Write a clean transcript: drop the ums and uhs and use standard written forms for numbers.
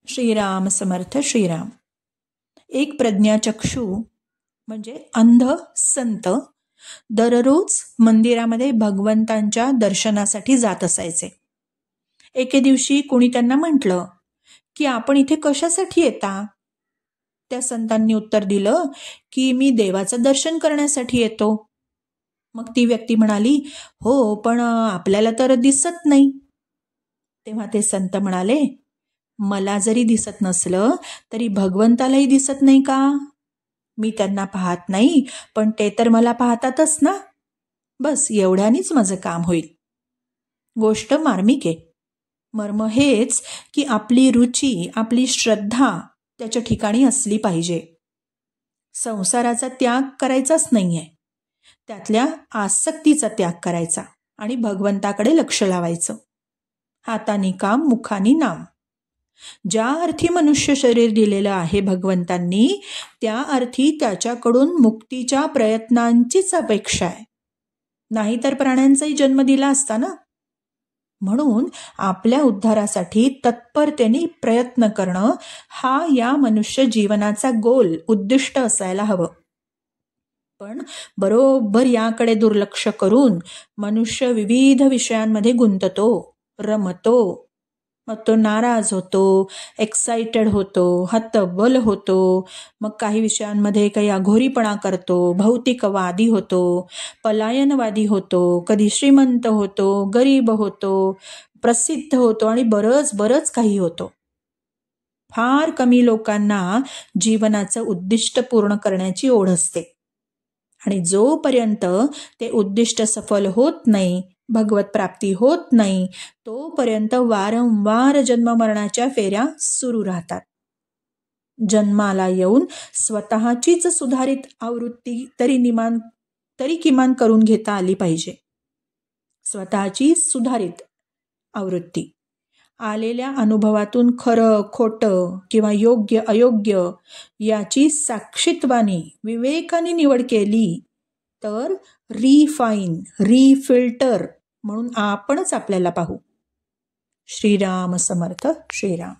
श्रीराम समर्थ श्रीराम. एक प्रज्ञाचक्षू म्हणजे अंध संत दररोज मंदिरामध्ये भगवंतांच्या दर्शनासाठी जात असायचे. एके दिवशी कोणी त्यांना म्हटलं की आपण इथे कशासाठी येता? त्या संतांनी उत्तर दिलं की मी देवाचं दर्शन करण्यासाठी येतो. मग ती व्यक्ती म्हणाली, हो पण आपल्याला तर दिसत नाही. तेव्हा ते संत म्हणाले, मला जरी दिसत नसलं तरी भगवंतालाही दिसत नाही का? मी त्यांना पाहत नाही पण ते तर मला पाहतातच ना. बस एवढ्यानेच माझं काम होईल. गोष्ट मार्मिक आहे. मर्म हेच की आपली रुची, आपली श्रद्धा त्याच्या ठिकाणी असली पाहिजे. संसाराचा त्याग करायचाच नाहीये, त्यातल्या आसक्तीचा त्याग करायचा आणि भगवंताकडे लक्ष लावायचं. हातानी काम, मुखानी नाम. ज्या अर्थी मनुष्य शरीर दिलेलं आहे भगवंतांनी, त्या अर्थी त्याच्याकडून मुक्तीच्या प्रयत्नांचीच अपेक्षा आहे. नाहीतर प्राण्यांचाही जन्म दिला असता ना. म्हणून आपल्या उद्धारासाठी तत्परतेने प्रयत्न करणं हा या मनुष्य जीवनाचा गोल, उद्दिष्ट असायला हवं. पण बरोबर याकडे दुर्लक्ष करून मनुष्य विविध विषयांमध्ये गुंततो, रमतो. मग तो नाराज होतो, एक्साइटेड होतो, हतबल होतो. मग काही विषयांमध्ये काही अघोरीपणा करतो, भौतिकवादी होतो, पलायनवादी होतो, कधी श्रीमंत होतो, गरीब होतो, प्रसिद्ध होतो आणि बरंच काही होतो. फार कमी लोकांना जीवनाचं उद्दिष्ट पूर्ण करण्याची ओढ असते. आणि जोपर्यंत ते उद्दिष्ट सफल होत नाही, भगवत प्राप्ती होत नाही, तोपर्यंत वारंवार जन्ममरणाच्या फेऱ्या सुरू राहतात. जन्माला येऊन स्वतःचीच सुधारित आवृत्ती तरी किमान करून घेता आली पाहिजे. स्वतःची सुधारित आवृत्ती. आलेल्या अनुभवातून खरं खोटं किंवा योग्य अयोग्य याची साक्षीत्वाने, विवेकाने निवड केली तर रिफाईन, रिफिल्टर म्हणून आपणच आपल्याला पाहू. श्रीराम समर्थ श्रीराम.